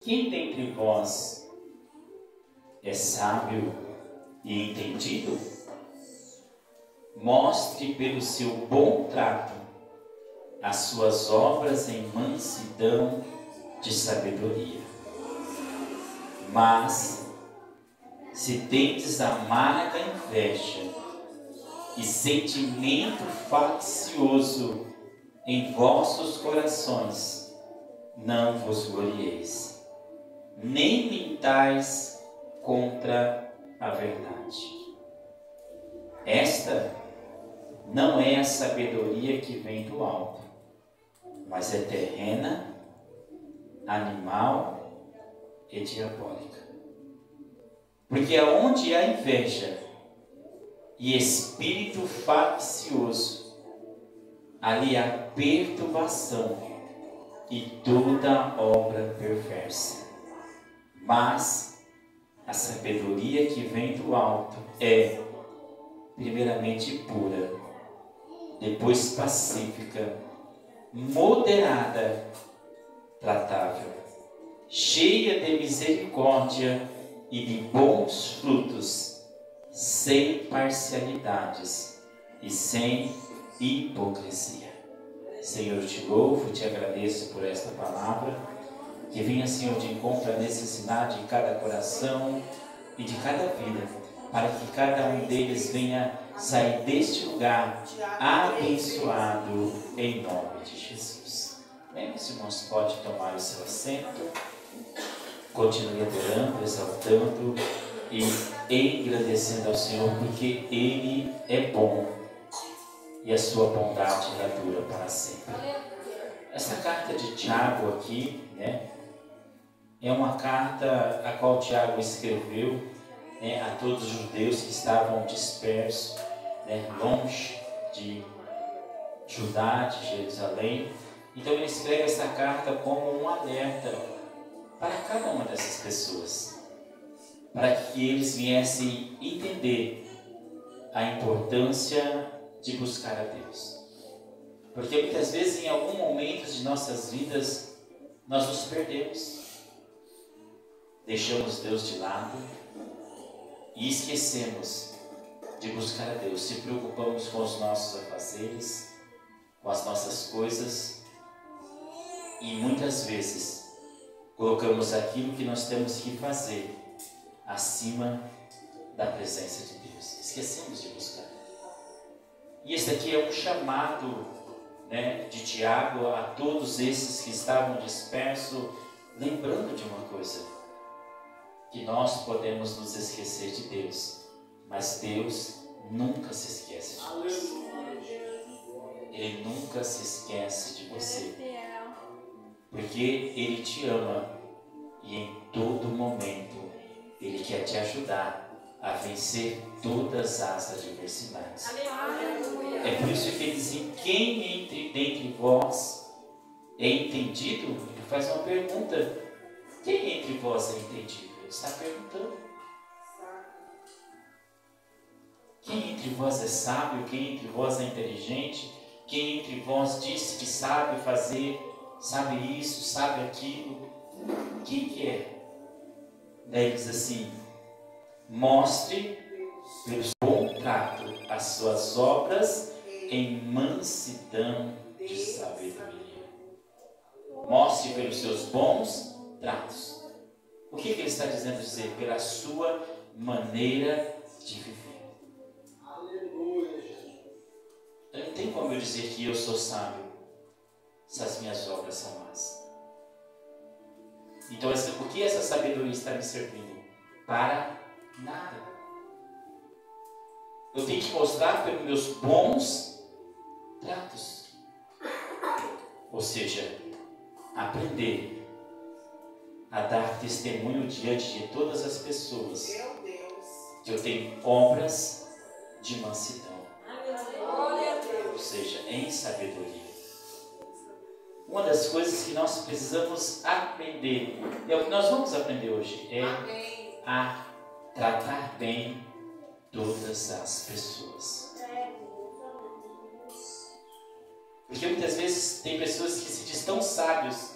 Quem dentre vós é sábio e entendido? Mostre pelo seu bom trato as suas obras em mansidão de sabedoria. Mas, se tendes amarga inveja e sentimento faccioso em vossos corações, não vos glorieis, nem mintais contra a verdade. Esta não é a sabedoria que vem do alto, mas é terrena, animal e diabólica. Porque aonde há inveja e espírito faccioso, ali há perturbação e toda obra perversa. Mas a sabedoria que vem do alto é primeiramente pura, depois pacífica, moderada, tratável, cheia de misericórdia e de bons frutos, sem parcialidades e sem hipocrisia. Senhor, eu te louvo, te agradeço por esta palavra, que venha, Senhor, de encontro à necessidade de cada coração e de cada vida, para que cada um deles venha sair deste lugar abençoado em nome de Jesus. Bem, meus irmãos, pode tomar o seu assento, continue adorando, exaltando e engrandecendo ao Senhor, porque Ele é bom e a sua bondade dura para sempre. Essa carta de Tiago aqui, é uma carta a qual Tiago escreveu, a todos os judeus que estavam dispersos, longe de Judá, de Jerusalém. Então ele escreve essa carta como um alerta para cada uma dessas pessoas, para que eles viessem entender a importância de buscar a Deus. Porque muitas vezes, em algum momento de nossas vidas, nós nos perdemos, deixamos Deus de lado e esquecemos de buscar a Deus. Se preocupamos com os nossos afazeres, com as nossas coisas, e muitas vezes colocamos aquilo que nós temos que fazer acima da presença de Deus. Esquecemos de buscar. E esse aqui é um chamado, de Tiago a todos esses que estavam dispersos, lembrando de uma coisa, que nós podemos nos esquecer de Deus, mas Deus nunca se esquece de nós. Ele nunca se esquece de você, porque Ele te ama e em todo momento Ele quer te ajudar a vencer todas as adversidades. É por isso que ele diz: quem dentre vós é entendido? Ele faz uma pergunta: quem entre vós é entendido? Ele está perguntando. Quem entre vós é sábio? Quem entre vós é inteligente? Quem entre vós diz que sabe fazer, sabe isso, sabe aquilo? Quem que é? Daí ele diz assim: mostre pelo bom trato as suas obras em mansidão de sabedoria. Mostre pelos seus bons tratos. O que ele está dizendo dizer? Pela sua maneira de viver. Não tem como eu dizer que eu sou sábio se as minhas obras são más. Então, por que essa sabedoria está me servindo? Para nada. Eu tenho que mostrar pelos meus bons tratos. Ou seja, aprender a dar testemunho diante de todas as pessoas que eu tenho obras de mansidão. Ou seja, em sabedoria. Uma das coisas que nós precisamos aprender, é o que nós vamos aprender hoje, é a tratar bem todas as pessoas. Porque muitas vezes tem pessoas que se dizem tão sábios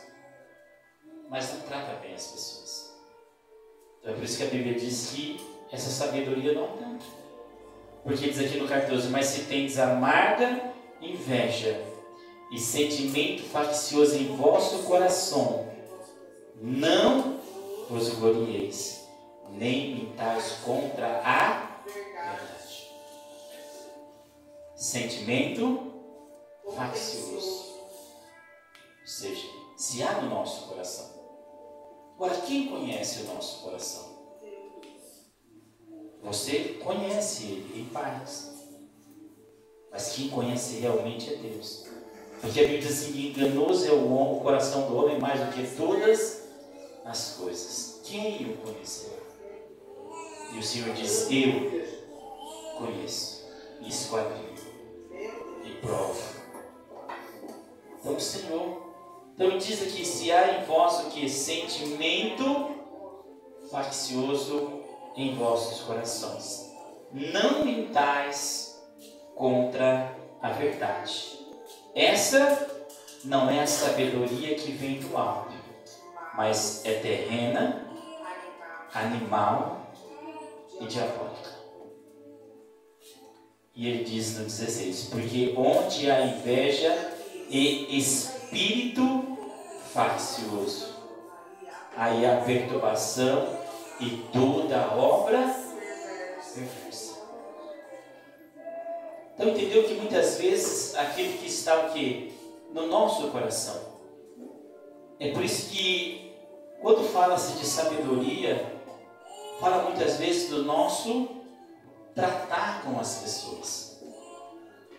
mas não trata bem as pessoas. Então é por isso que a Bíblia diz que essa sabedoria não adianta. Porque diz aqui no 14: mas se tendes amarga inveja e sentimento faccioso em vosso coração, não vos glorieis, nem mintais contra a verdade. Sentimento faccioso. Ou seja, se há no nosso coração. Agora, quem conhece o nosso coração? Você conhece ele em partes. Mas quem conhece realmente é Deus. Porque a Bíblia diz assim: enganoso é o coração do homem mais do que todas as coisas. Quem o conheceu? E o Senhor diz: eu conheço, esquadrinho e provo. Então o Senhor, então diz aqui: se há em vós o que? Sentimento faccioso em vossos corações, não mintais contra a verdade. Essa não é a sabedoria que vem do alto, mas é terrena, animal e diabólica. E ele diz no 16: porque onde há inveja e espírito faccioso, aí há perturbação e toda obra perversa. Então entendeu que muitas vezes aquele que está o quê? No nosso coração. É por isso que quando fala-se de sabedoria, fala muitas vezes do nosso tratar com as pessoas.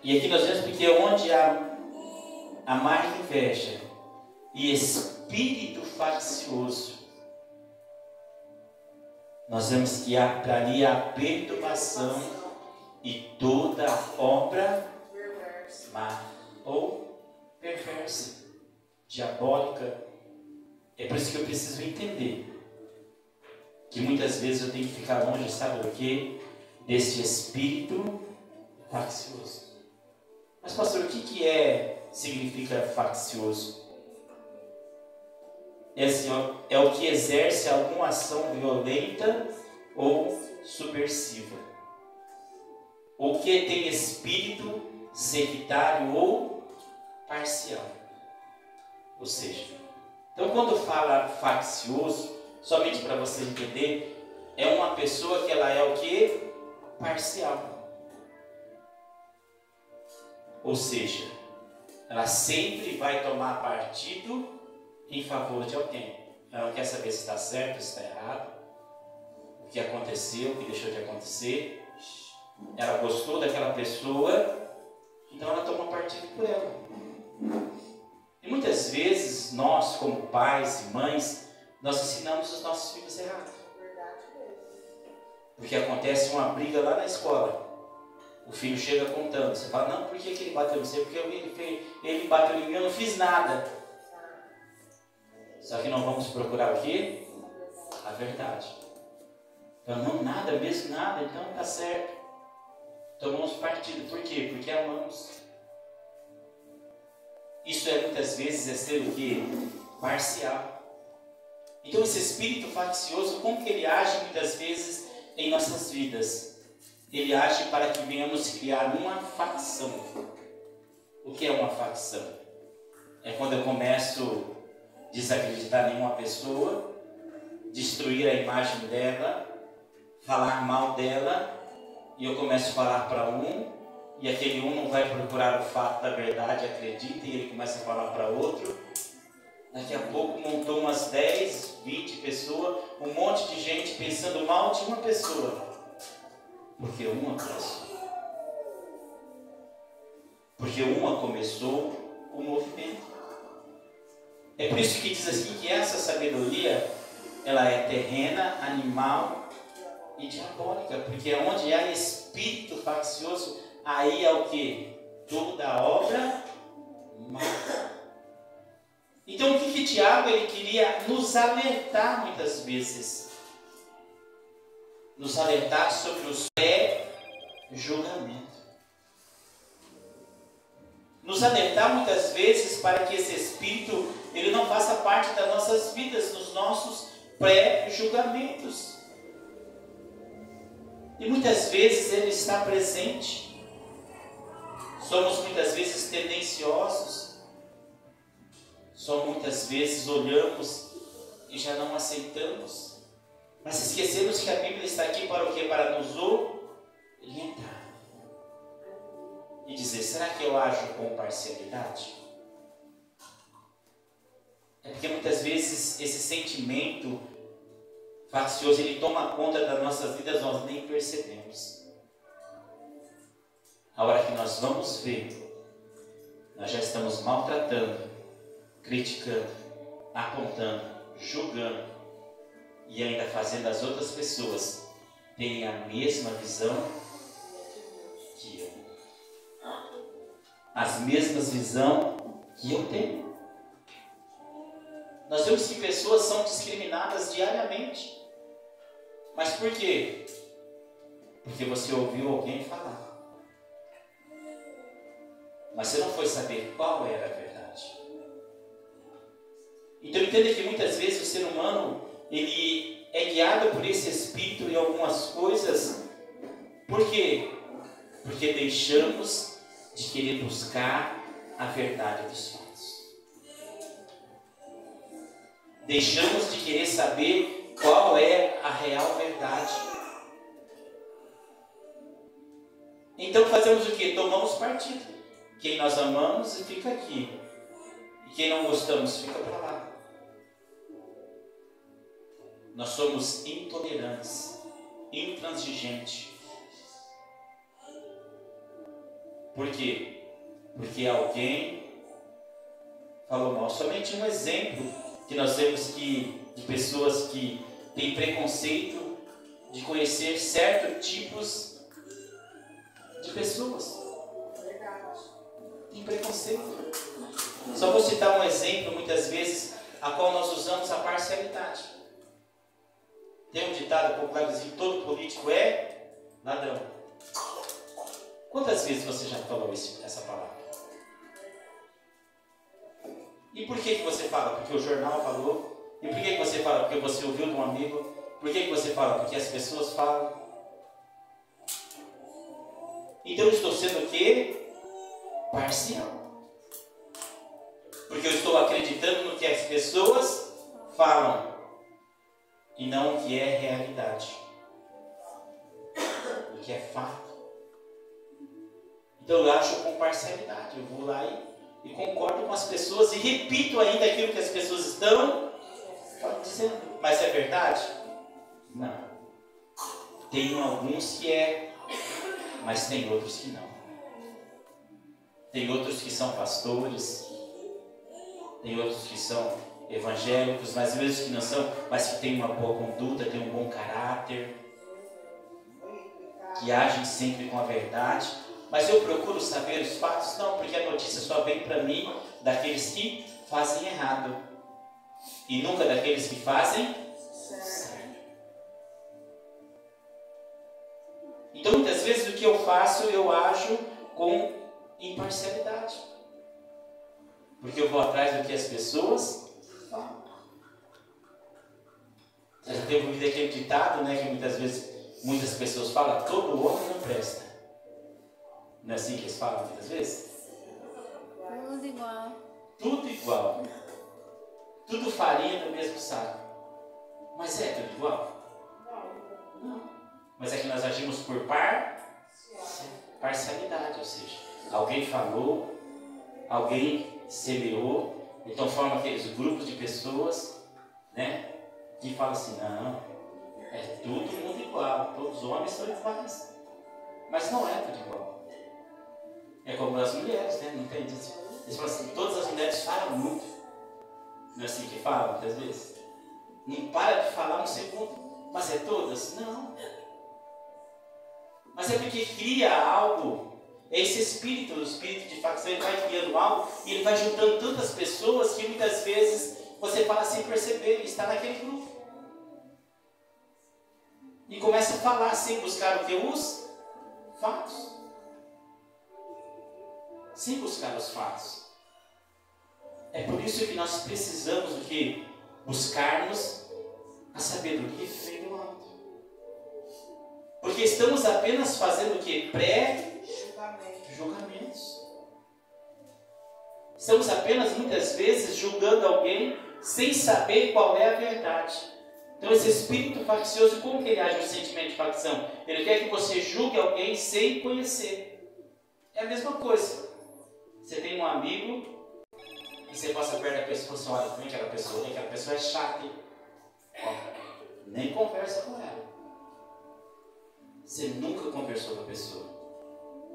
E aqui nós vemos porque onde há amarga inveja e espírito faccioso, nós vemos que há ali a perturbação e toda obra má ou perversa, diabólica. É por isso que eu preciso entender que muitas vezes eu tenho que ficar longe, sabe do que? Desse espírito faccioso. Mas pastor, o que significa faccioso? É assim, é o que exerce alguma ação violenta ou subversiva, ou que tem espírito sectário ou parcial. Ou seja, então quando fala faccioso, somente para você entender, é uma pessoa que ela é o que? Parcial. Ou seja, ela sempre vai tomar partido em favor de alguém. Ela não quer saber se está certo, se está errado, o que aconteceu, o que deixou de acontecer. Ela gostou daquela pessoa, então ela toma partido por ela. E muitas vezes nós, como pais e mães, nós ensinamos os nossos filhos errado. Porque acontece uma briga lá na escola. O filho chega contando, você fala: não, por que ele bateu? Não sei, porque ele bateu em mim, eu não fiz nada. Só que nós vamos procurar o quê? A verdade. Então, não, nada, mesmo nada, então tá certo. Tomamos partido. Por quê? Porque amamos. Isso muitas vezes é ser o quê? Parcial. Então esse espírito faccioso, como que ele age muitas vezes em nossas vidas? Ele age para que venhamos criar uma facção. O que é uma facção? É quando eu começo a desacreditar em uma pessoa, destruir a imagem dela, falar mal dela, e eu começo a falar para um, e aquele um não vai procurar o fato da verdade, acredita, e ele começa a falar para outro. Daqui a pouco montou umas 10, 20 pessoas, um monte de gente pensando mal de uma pessoa. Porque uma começou. Porque uma começou o movimento. É por isso que diz assim que essa sabedoria, ela é terrena, animal e diabólica, porque onde há espírito faccioso, aí é o que? Toda obra má. Então o que Tiago ele queria nos alertar muitas vezes? Nos alertar sobre o pré-julgamento. Nos alertar muitas vezes para que esse espírito ele não faça parte das nossas vidas, nos nossos pré-julgamentos. E muitas vezes ele está presente. Somos muitas vezes tendenciosos. Só muitas vezes olhamos e já não aceitamos. Mas esquecemos que a Bíblia está aqui para o quê? Para nos orientar. E dizer, será que eu ajo com parcialidade? É porque muitas vezes esse sentimento faccioso, ele toma conta das nossas vidas, nós nem percebemos. A hora que nós vamos ver, nós já estamos maltratando, criticando, apontando, julgando e ainda fazendo as outras pessoas terem a mesma visão que eu. As mesmas visões que eu tenho. Nós vemos que pessoas são discriminadas diariamente. Mas por quê? Porque você ouviu alguém falar. Mas você não foi saber qual era a verdade. Então entenda que muitas vezes o ser humano, ele é guiado por esse espírito em algumas coisas. Por quê? Porque deixamos de querer buscar a verdade dos fatos. Deixamos de querer saber qual é a real verdade. Então fazemos o quê? Tomamos partido. Quem nós amamos fica aqui. E quem não gostamos fica para lá. Nós somos intolerantes, intransigentes. Por quê? Porque alguém falou mal. Somente um exemplo que nós vemos de pessoas que têm preconceito de conhecer certos tipos de pessoas. Tem preconceito. Só vou citar um exemplo, muitas vezes, a qual nós usamos a parcialidade. Tem um ditado popular que diz que todo político é ladrão. Quantas vezes você já falou essa palavra? E por que você fala? Porque o jornal falou. E por que você fala? Porque você ouviu de um amigo. Por que você fala? Porque as pessoas falam. Então eu estou sendo o quê? Parcial. Porque eu estou acreditando no que as pessoas falam e não o que é realidade, o que é fato. Então eu acho com parcialidade. Eu vou lá e concordo com as pessoas e repito ainda aquilo que as pessoas estão dizendo. Mas é verdade? Não. Tem alguns que é, mas tem outros que não. Tem outros que são pastores, tem outros que são evangélicos, mas mesmo que não são, mas que têm uma boa conduta, têm um bom caráter, que agem sempre com a verdade. Mas eu procuro saber os fatos? Não, porque a notícia só vem para mim daqueles que fazem errado e nunca daqueles que fazem certo. Então muitas vezes o que eu faço, eu ajo com imparcialidade, porque eu vou atrás do que as pessoas falam. Você já teve ouvido aquele ditado, né, que muitas pessoas falam: todo homem não presta. Não é assim que eles falam muitas vezes? Tudo igual. Tudo igual. Tudo farinha do mesmo saco. Mas é tudo igual? Não. Mas é que nós agimos por parcialidade, ou seja, alguém falou, alguém semeou, então forma aqueles grupos de pessoas, né, que falam assim: não, é todo mundo igual, todos os homens são iguais. Mas não é tudo igual. É como as mulheres, né? Não tem isso. Eles falam assim: todas as mulheres falam muito. Não é assim que falam muitas vezes? Não para de falar um segundo. Mas é todas? Não. Mas é porque cria algo. Esse espírito, o espírito de facção, ele vai criando algo e ele vai juntando tantas pessoas que muitas vezes você fala sem perceber, está naquele grupo. E começa a falar sem buscar o que? Os fatos. Sem buscar os fatos. É por isso que nós precisamos do que? Buscarmos a sabedoria que vem do alto. Porque estamos apenas fazendo o que? Pré-julgamentos. Estamos apenas, muitas vezes, julgando alguém sem saber qual é a verdade. Então esse espírito faccioso, como que ele age no sentimento de facção? Ele quer que você julgue alguém sem conhecer. É a mesma coisa. Você tem um amigo e você passa perto da pessoa e fala assim, olha, aquela pessoa é chata, hein? Ó, nem conversa com ela. Você nunca conversou com a pessoa.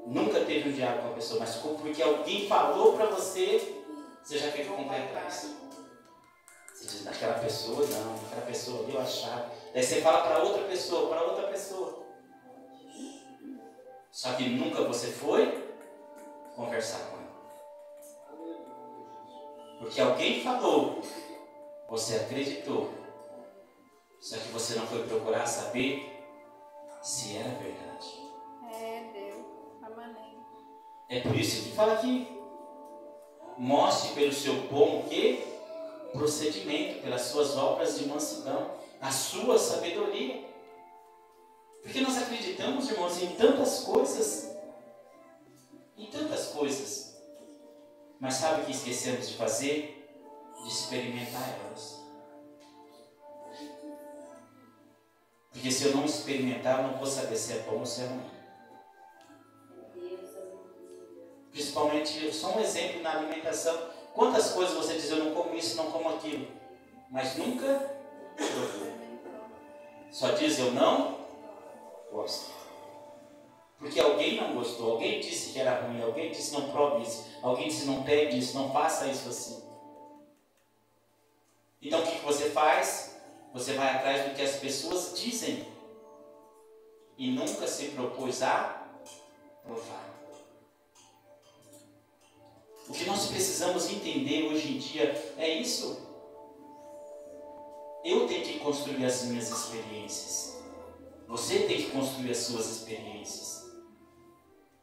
Nunca teve um diálogo com a pessoa, mas porque alguém falou para você, você já fica com o pé atrás. Você diz, naquela pessoa não, aquela pessoa ali eu achava. Daí você fala para outra pessoa. Só que nunca você foi conversar com ela. Porque alguém falou, você acreditou. Só que você não foi procurar saber se era verdade. Deus. Amém. É por isso que fala aqui. Mostre pelo seu bom o quê? Procedimento, pelas suas obras de mansidão, a sua sabedoria. Porque nós acreditamos, irmãos, em tantas coisas. Mas sabe o que esquecemos de fazer? De experimentar elas. Porque se eu não experimentar, eu não vou saber se é bom ou se é ruim. Principalmente, só um exemplo na alimentação. Quantas coisas você diz, eu não como isso, não como aquilo. Mas nunca provou. Só diz, eu não gosto. Porque alguém não gostou, alguém disse que era ruim, alguém disse não prove isso, alguém disse não pegue isso, não faça isso assim. Então o que você faz? Você vai atrás do que as pessoas dizem e nunca se propôs a provar. O que nós precisamos entender hoje em dia é isso. Eu tenho que construir as minhas experiências. Você tem que construir as suas experiências.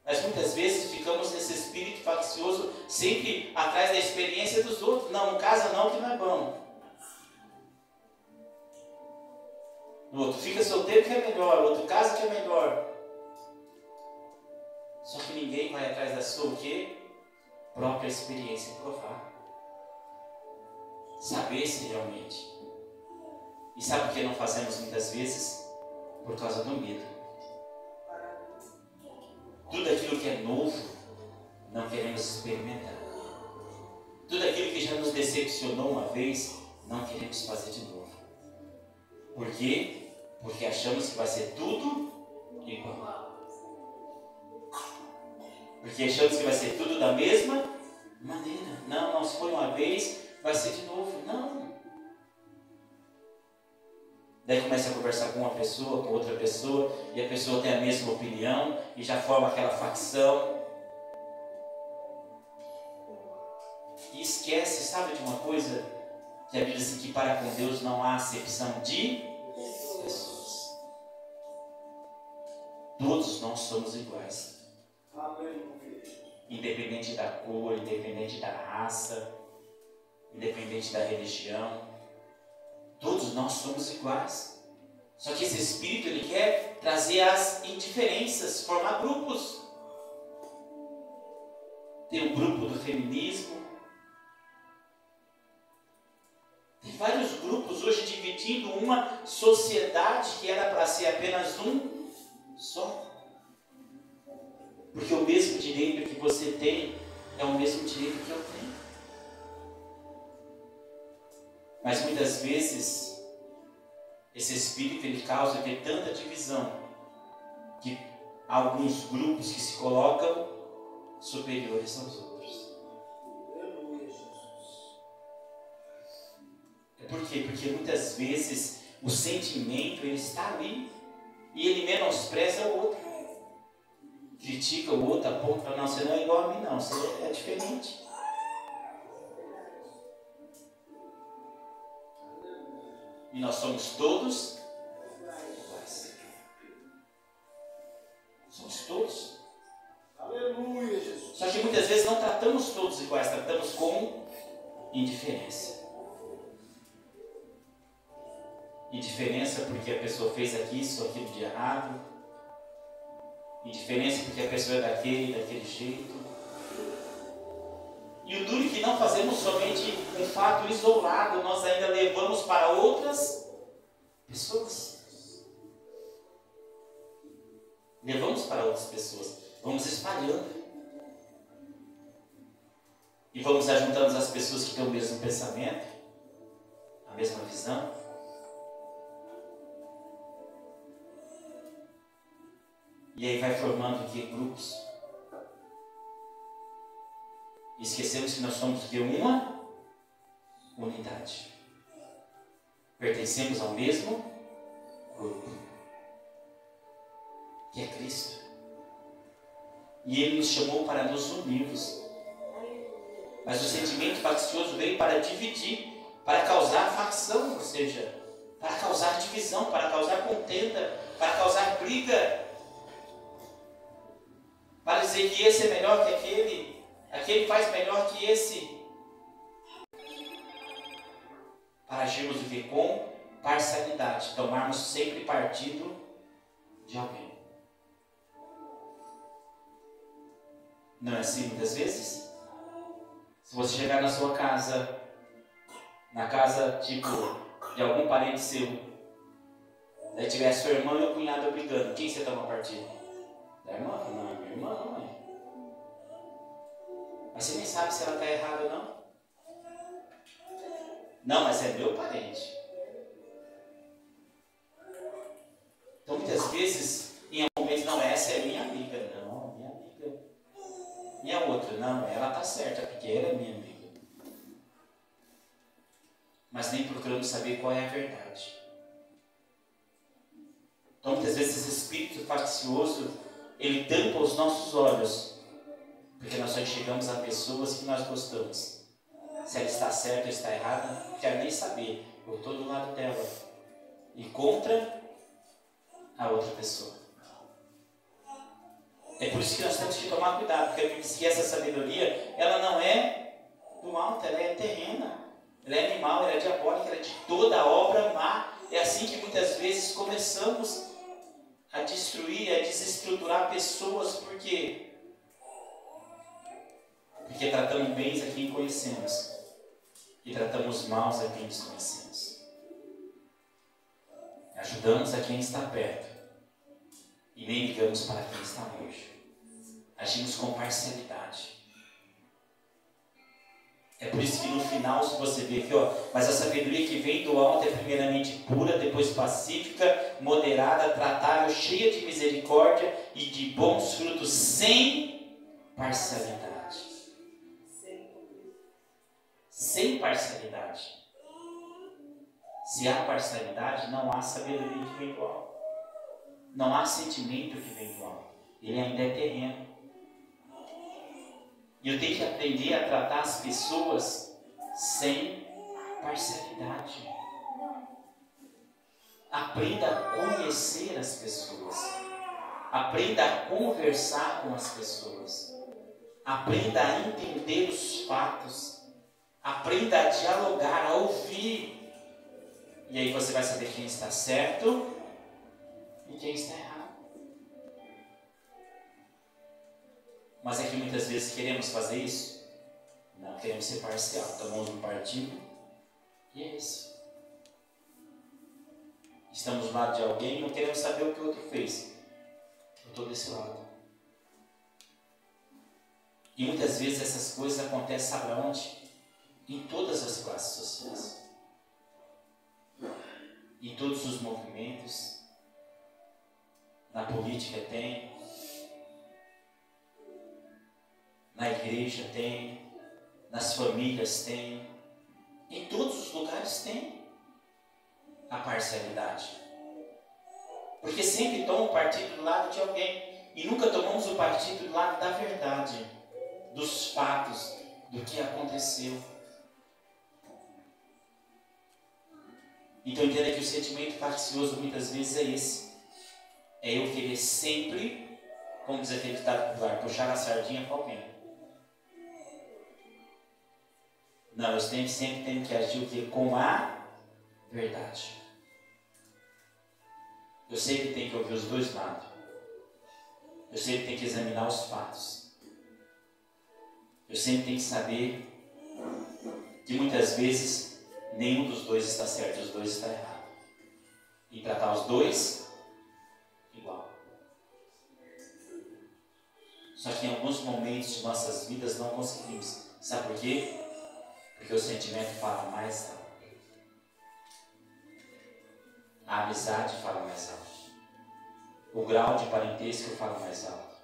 Mas muitas vezes ficamos nesse espírito faccioso, sempre atrás da experiência dos outros. Não casa não, que não é bom. O outro fica solteiro que é melhor, o outro casa que é melhor. Só que ninguém vai atrás da sua o quê? Própria experiência, provar. Saber se realmente. E sabe por que não fazemos muitas vezes? Por causa do medo. Tudo aquilo que é novo, não queremos experimentar. Tudo aquilo que já nos decepcionou uma vez, não queremos fazer de novo. Por quê? Porque achamos que vai ser tudo igual. Porque achamos que vai ser tudo da mesma maneira. Não, se foi uma vez, vai ser de novo. Não. Daí começa a conversar com uma pessoa, com outra pessoa, e a pessoa tem a mesma opinião, e já forma aquela facção. E esquece, sabe de uma coisa? Que a Bíblia diz assim, que para com Deus não há acepção de pessoas. Todos nós somos iguais. Independente da cor, independente da raça, independente da religião. Todos nós somos iguais. Só que esse espírito, ele quer trazer as indiferenças, formar grupos. Tem um grupo do feminismo. Tem vários grupos hoje dividindo uma sociedade que era para ser apenas um só. Porque o mesmo direito que você tem é o mesmo direito que eu tenho. Mas muitas vezes, esse espírito ele causa tanta divisão que há alguns grupos que se colocam superiores aos outros. Por quê? Porque muitas vezes o sentimento ele está ali e ele menospreza o outro. Critica o outro, aponta, não, você não é igual a mim não, você é diferente. E nós somos todos iguais. Somos todos. Aleluia, Jesus. Só que muitas vezes não tratamos todos iguais, tratamos como indiferença. Indiferença porque a pessoa fez isso, aquilo de errado. Indiferença porque a pessoa é daquele jeito. E o duro é que não fazemos somente um fato isolado, nós ainda levamos para outras pessoas. Levamos para outras pessoas. Vamos espalhando. E vamos ajuntando as pessoas que têm o mesmo pensamento, a mesma visão. E aí vai formando aqui grupos. E esquecemos que nós somos de uma unidade. Pertencemos ao mesmo grupo, que é Cristo. E Ele nos chamou para nos unirmos. Mas o sentimento faccioso veio para dividir, para causar facção, ou seja, para causar divisão, para causar contenda, para causar briga. Para dizer que esse é melhor que aquele faz melhor que esse. Para agirmos o que? Com parcialidade, tomarmos sempre partido de alguém. Não é assim muitas vezes? Se você chegar na sua casa, na casa tipo de algum parente seu, daí tiver sua irmã e o cunhado brigando, quem você toma partido? Da irmã? Não, minha irmã não é. Mas você nem sabe se ela está errada ou não. Não, mas é meu parente. Então muitas vezes, em algum momento, não, essa é minha amiga. Não, minha amiga. E a outra? Não, ela está certa, porque ela é minha amiga. Mas nem procuramos saber qual é a verdade. Então muitas vezes esse espírito faccioso, ele tampa os nossos olhos, porque nós só enxergamos a pessoas que nós gostamos. Se ela está certa ou está errada, não quero nem saber. Eu estou do lado dela. E contra a outra pessoa. É por isso que nós temos que tomar cuidado, porque a Bíblia diz que essa sabedoria, ela não é do alto, ela é terrena. Ela é animal, ela é diabólica, ela é de toda obra má. É assim que muitas vezes começamos a destruir, a desestruturar pessoas. Por quê? Porque tratamos bens a quem conhecemos e tratamos maus a quem desconhecemos. Ajudamos a quem está perto e nem ligamos para quem está longe. Agimos com parcialidade. É por isso que no final, se você vê aqui, mas a sabedoria que vem do alto é primeiramente pura, depois pacífica, moderada, tratável, cheia de misericórdia e de bons frutos, sem parcialidade. Sem parcialidade. Se há parcialidade, não há sabedoria que vem do alto. Não há sentimento que vem do alto. Ele ainda é terreno. E eu tenho que aprender a tratar as pessoas sem parcialidade. Aprenda a conhecer as pessoas. Aprenda a conversar com as pessoas. Aprenda a entender os fatos. Aprenda a dialogar, a ouvir. E aí você vai saber quem está certo e quem está errado. Mas é que muitas vezes queremos fazer isso? Não, queremos ser parcial. Tomamos um partido e é isso. Estamos do lado de alguém e não queremos saber o que o outro fez. Eu estou desse lado. E muitas vezes essas coisas acontecem, sabe onde? Em todas as classes sociais. Em todos os movimentos. Na política tem. Na igreja tem, nas famílias tem, em todos os lugares tem a parcialidade. Porque sempre toma o partido do lado de alguém e nunca tomamos o partido do lado da verdade, dos fatos, do que aconteceu. Então entenda que o sentimento faccioso muitas vezes é esse. É eu querer sempre, como diz aquele ditado popular, puxar a sardinha para alguém. Não, eu sempre tenho que agir o quê? Com a verdade. Eu sempre tenho que ouvir os dois lados. Eu sempre tenho que examinar os fatos. Eu sempre tenho que saber que muitas vezes nenhum dos dois está certo, os dois estão errados. E tratar os dois igual. Só que em alguns momentos de nossas vidas não conseguimos. Sabe por quê? Porque o sentimento fala mais alto. A amizade fala mais alto. O grau de parentesco fala mais alto.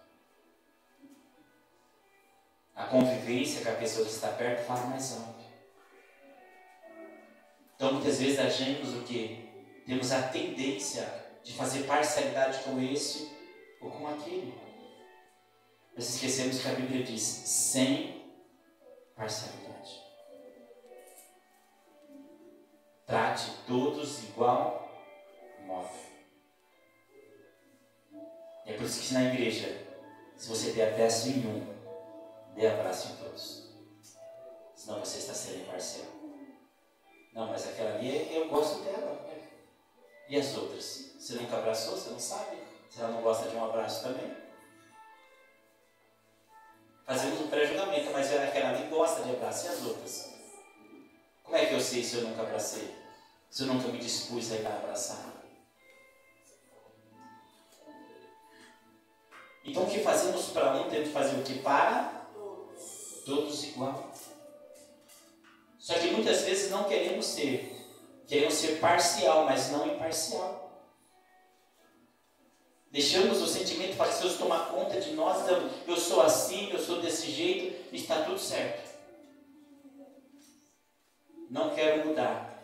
A convivência com a pessoa que está perto fala mais alto. Então muitas vezes agimos o quê? Temos a tendência de fazer parcialidade com esse ou com aquele. Nós esquecemos que a Bíblia diz sem parcialidade. Trate todos igual modo. É por isso que na igreja, se você der abraço em um, dê abraço em todos. Senão você está sendo imparcial. Não, mas aquela ali, eu gosto dela. E as outras? Você nunca abraçou? Você não sabe? Se ela não gosta de um abraço também? Fazemos um pré-julgamento, mas aquela ali gosta de abraço. E as outras? Como é que eu sei se eu nunca abracei? Se eu nunca me dispus a ir abraçar? Então o que fazemos para um, temos que fazer o que para todos igual. Só que muitas vezes não queremos ser parcial, mas não imparcial. Deixamos o sentimento parcioso tomar conta de nós, então, eu sou assim, eu sou desse jeito, e está tudo certo. Não quero mudar.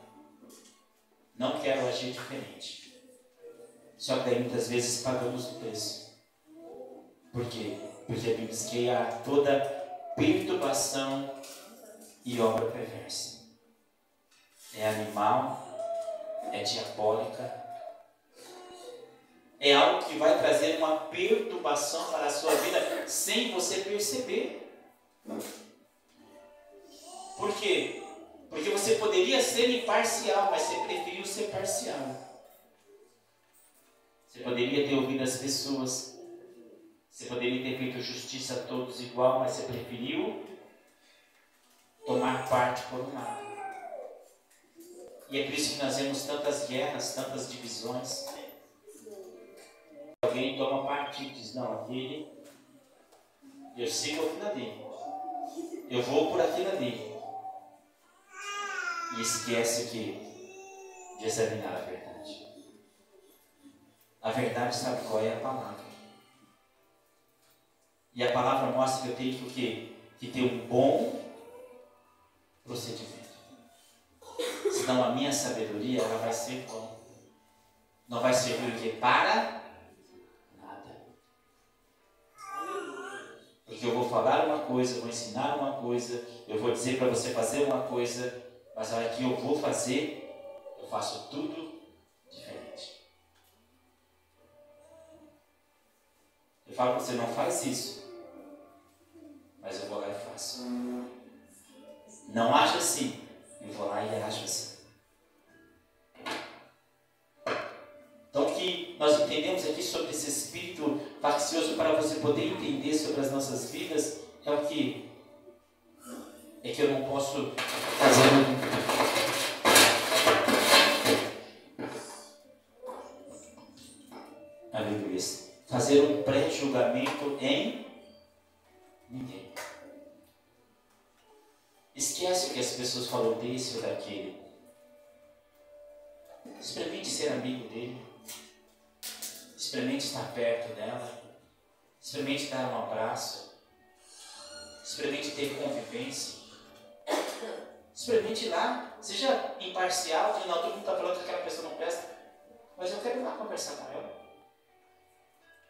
Não quero agir diferente. Só que daí muitas vezes pagamos o preço. Por quê? Porque a Bíblia diz que há toda perturbação e obra perversa. É animal, é diabólica, é algo que vai trazer uma perturbação para a sua vida sem você perceber. Por quê? Porque você poderia ser imparcial, mas você preferiu ser parcial. Você poderia ter ouvido as pessoas, você poderia ter feito justiça a todos igual, mas você preferiu tomar parte por um lado. E é por isso que nós vemos tantas guerras, tantas divisões. Alguém toma partido e diz, não, aquele, eu sigo aquilo ali. Eu vou por aquilo ali. E esquece que de examinar a verdade. A verdade, sabe qual é? A palavra. E a palavra mostra que eu tenho que o quê? Que ter um bom procedimento. Senão a minha sabedoria, ela vai ser vã. Não vai servir o quê? Para nada. Porque eu vou falar uma coisa, eu vou ensinar uma coisa, eu vou dizer para você fazer uma coisa, mas a hora que eu vou fazer, eu faço tudo diferente. Eu falo para você, não faz isso. Mas eu vou lá e faço. Não acha assim. Eu vou lá e acho assim. Então o que nós entendemos aqui sobre esse espírito faccioso para você poder entender sobre as nossas vidas é o que? É que eu não posso fazer aleluia, fazer um pré-julgamento em ninguém. Esquece o que as pessoas falam desse ou daquele. Experimente ser amigo dele. Experimente estar perto dela. Experimente dar um abraço. Experimente ter convivência. Experimente ir lá. Seja imparcial. Não, todo mundo está falando que aquela pessoa não presta. Mas eu quero ir lá conversar com ela.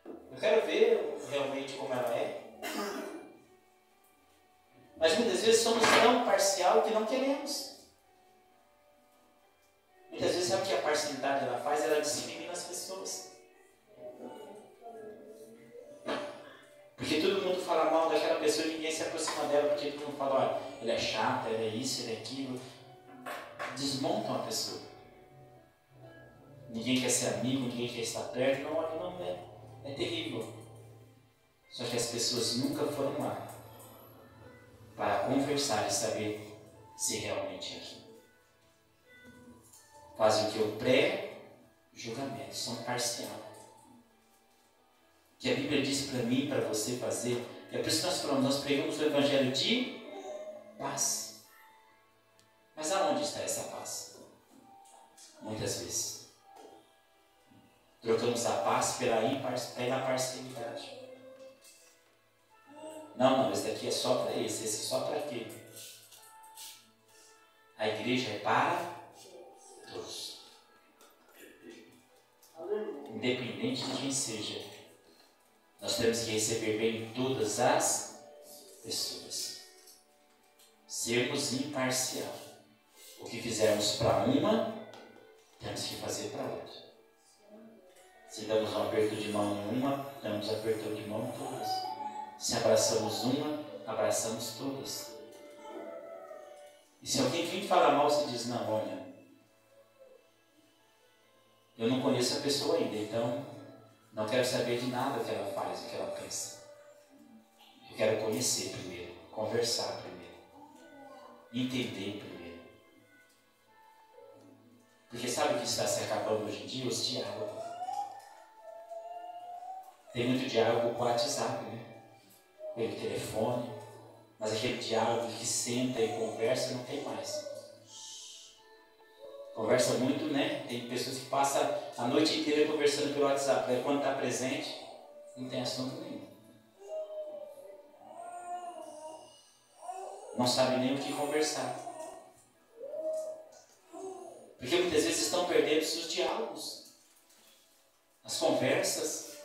Eu quero ver realmente como ela é. Mas muitas vezes somos tão parcial que não queremos. Muitas vezes sabe o que a parcialidade ela faz? Ela discrimina as pessoas. Porque todo mundo fala mal daquela pessoa e ninguém se aproxima dela porque ele não fala, olha, ele é chato, ele é isso, ele é aquilo. Desmontam a pessoa. Ninguém quer ser amigo, ninguém quer estar perto. Não, olha, não é. É terrível. Só que as pessoas nunca foram lá para conversar e saber se realmente é aquilo. Fazem o que? O pré-julgamento, são parcial. Que a Bíblia diz para mim, para você fazer, é por isso que nós falamos, nós pregamos o Evangelho de paz. Mas aonde está essa paz? Muitas vezes. Trocamos a paz pela parcialidade. Não, esse daqui é só para esse é só para aquele. A igreja é para todos. Independente de quem seja, nós temos que receber bem todas as pessoas. Sermos imparcial. O que fizermos para uma, temos que fazer para outra. Se damos um aperto de mão em uma, damos um aperto de mão em todas. Se abraçamos uma, abraçamos todas. E se alguém vir falar mal, você diz, não, olha, eu não conheço a pessoa ainda, então não quero saber de nada que ela faz, o que ela pensa. Eu quero conhecer primeiro, conversar primeiro, entender primeiro. Porque sabe o que está se acabando hoje em dia? Os diálogos. Tem muito diálogo com o WhatsApp, né? Pelo telefone, mas aquele diálogo que senta e conversa não tem mais. Conversa muito, né? Tem pessoas que passam a noite inteira conversando pelo WhatsApp, daí quando está presente, não tem assunto nenhum. Não sabe nem o que conversar. Porque muitas vezes estão perdendo os diálogos, as conversas,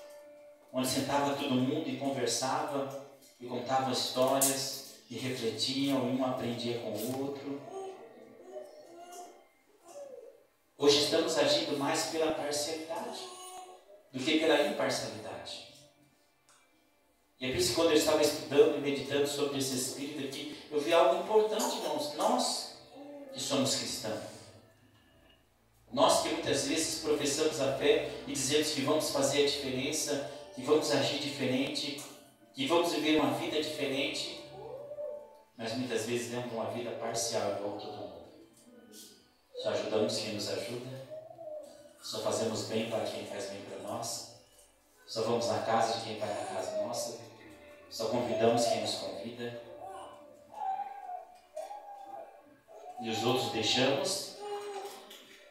onde sentava todo mundo e conversava, e contavam histórias, e refletiam, e um aprendia com o outro. Hoje estamos agindo mais pela parcialidade do que pela imparcialidade. E é por isso que quando eu estava estudando e meditando sobre esse Espírito aqui, eu vi algo importante, irmãos. Nós que somos cristãos, nós que muitas vezes professamos a fé e dizemos que vamos fazer a diferença, que vamos agir diferente, que vamos viver uma vida diferente, mas muitas vezes vivemos uma vida parcial igual todo mundo. Só ajudamos quem nos ajuda, só fazemos bem para quem faz bem para nós, só vamos na casa de quem vai na casa nossa, só convidamos quem nos convida, e os outros deixamos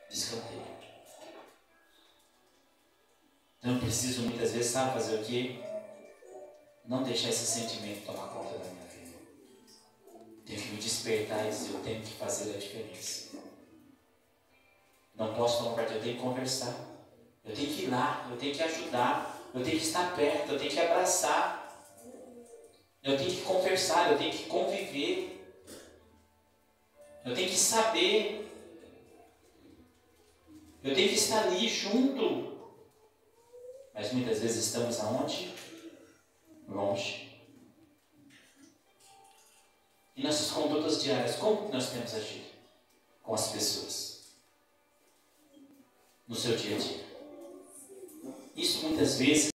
de escanteio. Então eu preciso muitas vezes, sabe fazer o quê? Não deixar esse sentimento tomar conta da minha vida. Tenho que me despertar e dizer, eu tenho que fazer a diferença. Não posso tomar parte, eu tenho que conversar. Eu tenho que ir lá, eu tenho que ajudar, eu tenho que estar perto, eu tenho que abraçar. Eu tenho que conversar, eu tenho que conviver. Eu tenho que saber. Eu tenho que estar ali junto. Mas muitas vezes estamos aonde? Longe. E nossas condutas diárias, como nós temos agido com as pessoas? No seu dia a dia. Isso muitas vezes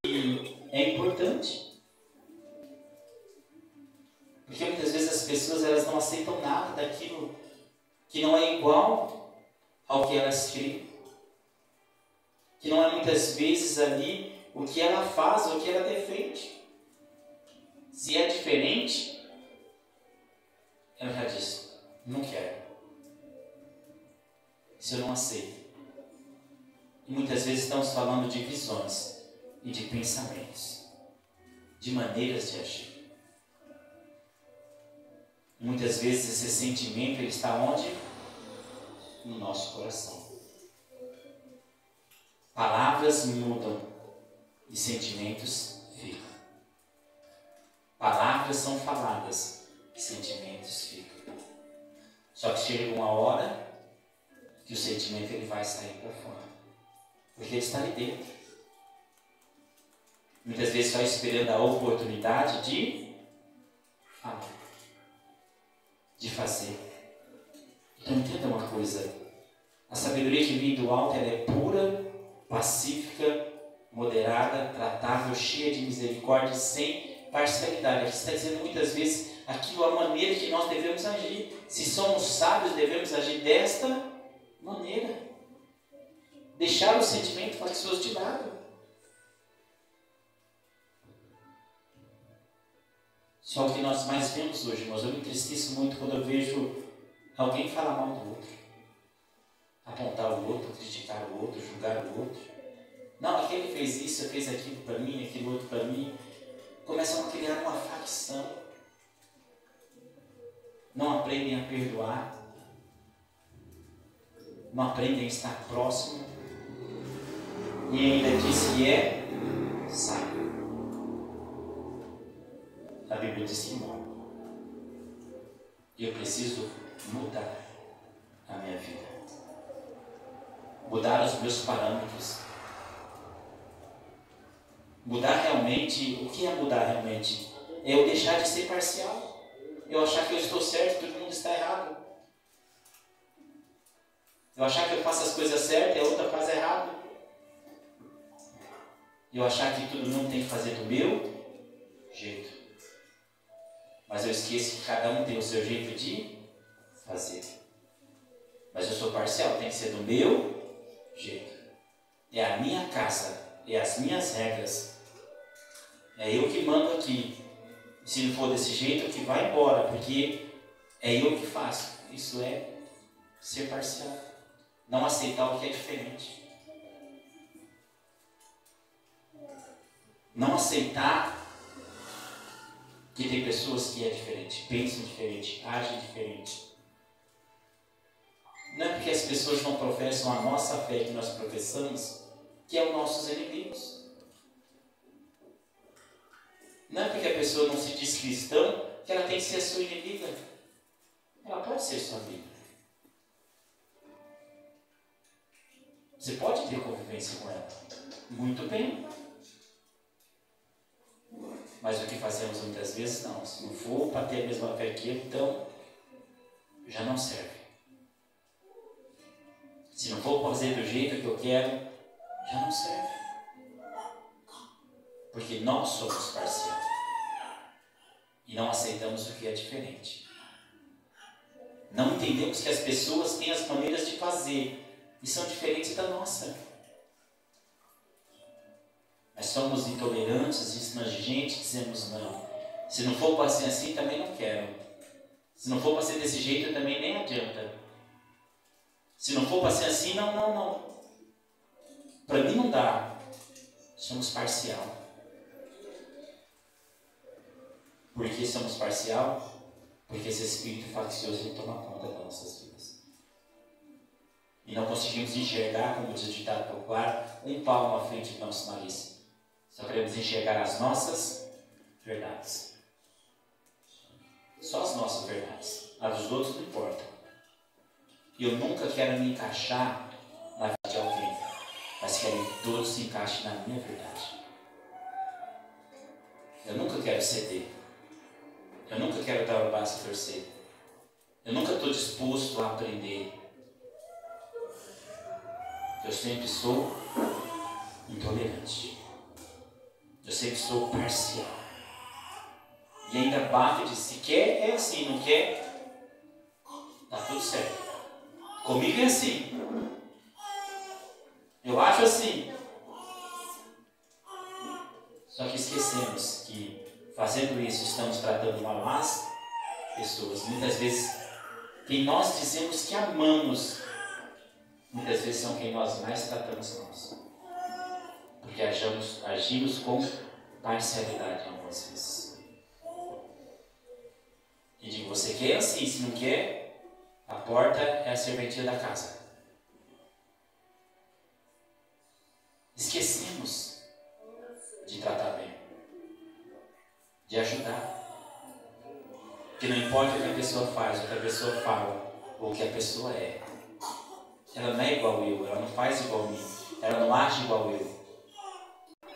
é importante. Porque muitas vezes as pessoas elas não aceitam nada daquilo que não é igual ao que elas creem. Que não é muitas vezes ali o que ela faz ou o que ela defende. Se é diferente, ela já disse, não quero. Se eu não aceito. E muitas vezes estamos falando de visões e de pensamentos, de maneiras de agir. E muitas vezes esse sentimento ele está onde? No nosso coração. Palavras mudam e sentimentos ficam. Palavras são faladas e sentimentos ficam. Só que chega uma hora que o sentimento ele vai sair para fora. Porque ele está ali dentro. Muitas vezes só esperando a oportunidade de Amém. De fazer. Então entenda uma coisa. A sabedoria que vem do alto, ela é pura, pacífica, moderada, tratável, cheia de misericórdia, sem parcialidade. Aqui está dizendo muitas vezes aquilo, a maneira que nós devemos agir. Se somos sábios, devemos agir desta maneira. Deixar o sentimento faccioso de lado. Só o que nós mais vemos hoje, irmãos, eu me entristeço muito quando eu vejo alguém falar mal do outro. Apontar o outro, criticar o outro, julgar o outro. Não, aquele fez isso, fez aquilo para mim, aquele outro para mim. Começam a criar uma facção. Não aprendem a perdoar. Não aprendem a estar próximo. E ainda diz que é sábio. A Bíblia diz que não. Eu preciso mudar a minha vida. Mudar os meus parâmetros. Mudar realmente. O que é mudar realmente? É eu deixar de ser parcial. Eu achar que eu estou certo e todo mundo está errado. Eu achar que eu faço as coisas certas e a outra faz errado. Eu achar que todo mundo tem que fazer do meu jeito. Mas eu esqueço que cada um tem o seu jeito de fazer. Mas eu sou parcial, tem que ser do meu jeito. É a minha casa, é as minhas regras. É eu que mando aqui. Se não for desse jeito, que vai embora, porque é eu que faço. Isso é ser parcial. Não aceitar o que é diferente. Não aceitar que tem pessoas que é diferente, pensam diferente, agem diferente. Não é porque as pessoas não professam a nossa fé que nós professamos que é os nossos inimigos. Não é porque a pessoa não se diz cristão que ela tem que ser a sua inimiga. Ela pode ser sua amiga. Você pode ter convivência com ela. Muito bem. Mas o que fazemos muitas vezes, não. Se não for para ter a mesma fé que ele, então já não serve. Se não for fazer do jeito que eu quero, já não serve. Porque nós somos parciais. E não aceitamos o que é diferente. Não entendemos que as pessoas têm as maneiras de fazer e são diferentes da nossa. Nós somos intolerantes, intransigentes, dizemos não. Se não for para ser assim, também não quero. Se não for para ser desse jeito, também nem adianta. Se não for para ser assim, não. Para mim não dá. Somos parcial. Por que somos parcial? Porque esse espírito faccioso ele toma conta das nossas vidas. E não conseguimos enxergar, como diz o ditado popular, um palmo à frente do nosso nariz. Só queremos enxergar as nossas verdades. Só as nossas verdades. As dos outros não importam. E eu nunca quero me encaixar na vida de alguém, mas quero que todos se encaixem na minha verdade. Eu nunca quero ceder. Eu nunca quero dar o braço a torcer. Eu nunca estou disposto a aprender. Eu sempre sou intolerante. Eu sempre sou parcial. E ainda bate de se quer, é assim, não quer, tá tudo certo. Comigo é assim. Eu acho assim. Só que esquecemos que fazendo isso estamos tratando mal as pessoas. Muitas vezes quem nós dizemos que amamos, muitas vezes são quem nós mais tratamos nós. Porque agimos com parcialidade algumas vezes. E digo, você quer assim, se não quer, a porta é a serventia da casa. Esquecemos de tratar bem, de ajudar. Que não importa o que a pessoa faz, o que a pessoa fala, ou o que a pessoa é. Ela não é igual eu, ela não faz igual a mim, ela não age igual eu.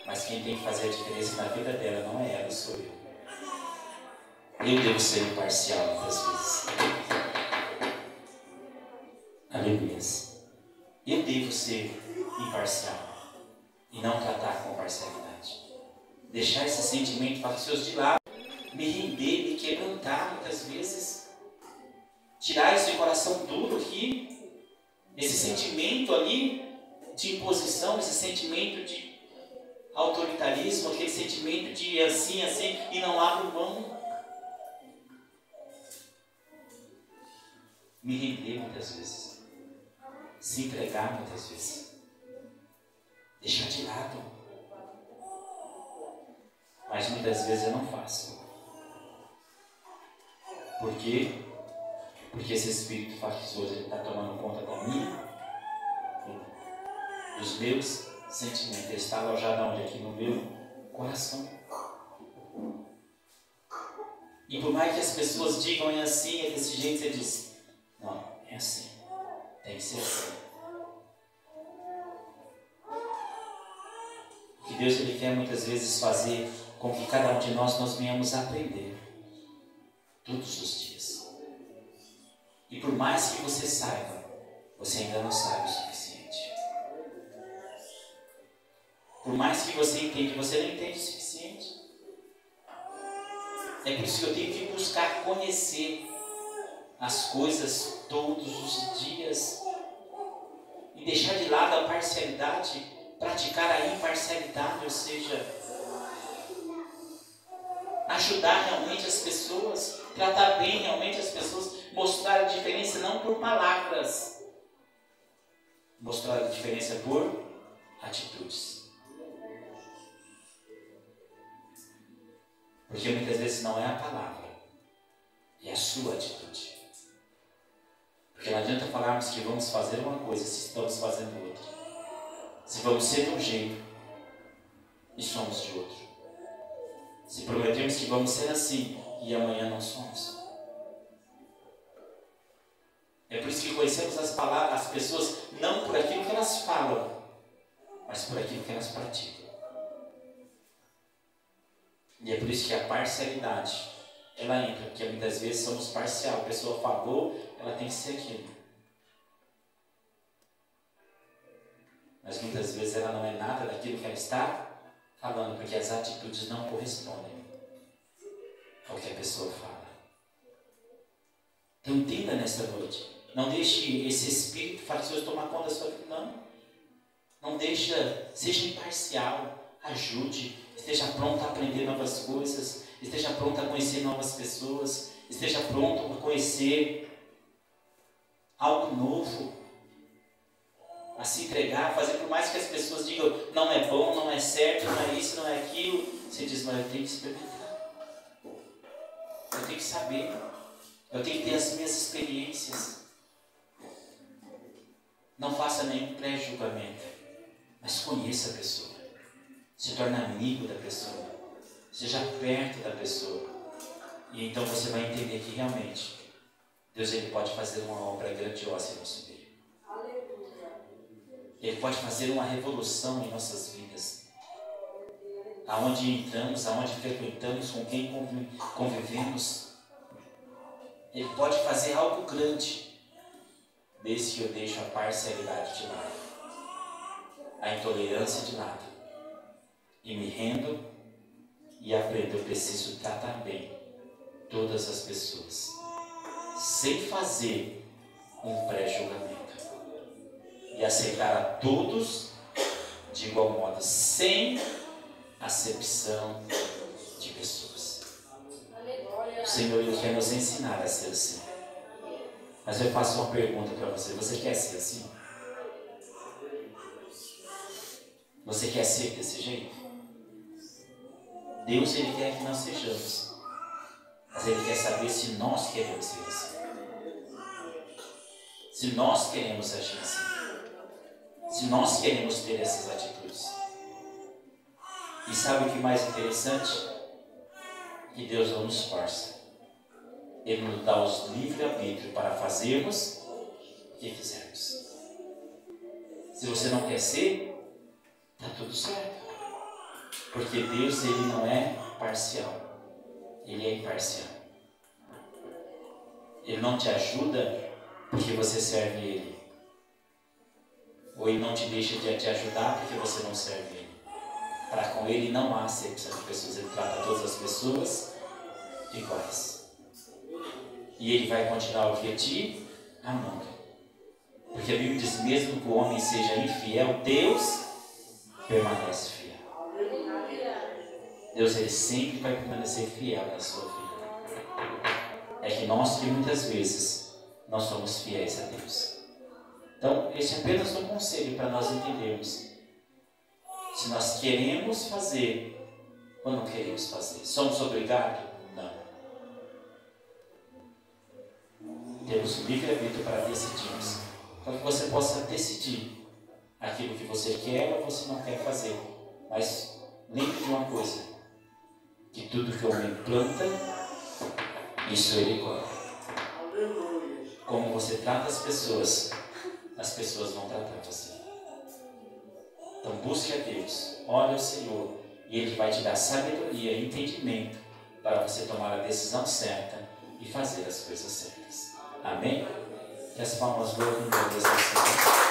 Mas quem tem que fazer a diferença na vida dela não é ela, sou eu. Eu devo ser imparcial muitas vezes. Aleluia. Eu devo ser imparcial e não tratar com parcialidade. Deixar esse sentimento faccioso de lado, me render, me quebrantar muitas vezes. Tirar esse coração duro aqui, esse sentimento ali de imposição, esse sentimento de autoritarismo, aquele sentimento de assim, e não abro mão. Me render muitas vezes. Se entregar muitas vezes. Deixar de lado. Mas muitas vezes eu não faço. Por quê? Porque esse espírito faccioso está tomando conta da minha, dos meus sentimentos. Ele está alojado onde? Aqui no meu coração. E por mais que as pessoas digam é assim, é desse jeito, você diz, não, é assim. Tem que ser assim. O que Deus ele quer muitas vezes fazer com que cada um de nós venhamos a aprender. Todos os dias. E por mais que você saiba, você ainda não sabe o suficiente. Por mais que você entenda, você não entende o suficiente. É por isso que eu tenho que buscar conhecer as coisas todos os dias. E deixar de lado a parcialidade, praticar a imparcialidade, ou seja, ajudar realmente as pessoas, tratar bem realmente as pessoas, mostrar a diferença não por palavras, mostrar a diferença por atitudes. Porque muitas vezes não é a palavra, é a sua atitude. Porque não adianta falarmos que vamos fazer uma coisa se estamos fazendo outra. Se vamos ser de um jeito e somos de outro. Se prometemos que vamos ser assim e amanhã não somos. É por isso que conhecemos as palavras, as pessoas não por aquilo que elas falam, mas por aquilo que elas praticam. E é por isso que a parcialidade, ela entra, porque muitas vezes somos parcial. A pessoa falou, ela tem que ser aquilo. Mas muitas vezes ela não é nada daquilo que ela está falando, porque as atitudes não correspondem ao que a pessoa fala. Então entenda nesta noite. Não deixe esse espírito faccioso tomar conta da sua vida, não. Não deixa, seja imparcial, ajude, esteja pronto a aprender novas coisas, esteja pronto a conhecer novas pessoas, esteja pronto a conhecer algo novo, a se entregar, a fazer, por mais que as pessoas digam, não é bom, não é certo, não é isso, não é aquilo, você diz, mas eu tenho que experimentar, eu tenho que saber, eu tenho que ter as minhas experiências. Não faça nenhum pré-julgamento, mas conheça a pessoa, se torne amigo da pessoa, seja perto da pessoa, e então você vai entender que realmente Deus ele pode fazer uma obra grandiosa em nosso meio. Ele pode fazer uma revolução em nossas vidas. Aonde entramos, aonde frequentamos, com quem convivemos. Ele pode fazer algo grande, desde que eu deixo a parcialidade de lado, a intolerância de lado, e me rendo e aprendo. Eu preciso tratar bem todas as pessoas, sem fazer um pré-julgamento, e aceitar a todos de igual modo, sem acepção de pessoas. O Senhor ele quer nos ensinar a ser assim. Mas eu faço uma pergunta para você: você quer ser assim? Você quer ser desse jeito? Deus ele quer que nós sejamos, mas Ele quer saber se nós queremos ser assim, se nós queremos agir assim, se nós queremos ter essas atitudes. E sabe o que mais interessante? Que Deus não nos força. Ele nos dá os livre-arbítrio para fazermos o que quisermos. Se você não quer ser, está tudo certo. Porque Deus ele não é parcial. Ele é imparcial. Ele não te ajuda porque você serve Ele. Ou Ele não te deixa de te ajudar porque você não serve Ele. Para com Ele não há acepção de pessoas. Ele trata todas as pessoas iguais. E Ele vai continuar o que te amando. Porque a Bíblia diz, mesmo que o homem seja infiel, Deus permanece fiel. Deus, Ele sempre vai permanecer fiel na sua vida. É que nós, que muitas vezes, não somos fiéis a Deus. Então, esse é apenas um conselho para nós entendermos se nós queremos fazer ou não queremos fazer. Somos obrigados? Não. Temos o livre-arbítrio para decidirmos. Para que você possa decidir aquilo que você quer ou você não quer fazer. Mas lembre de uma coisa, que tudo que o homem planta, isso ele colhe. Como você trata as pessoas vão tratar você. Então busque a Deus, ore ao Senhor, e Ele vai te dar sabedoria e entendimento para você tomar a decisão certa e fazer as coisas certas. Amém? Que as palmas gloriosas ao Senhor.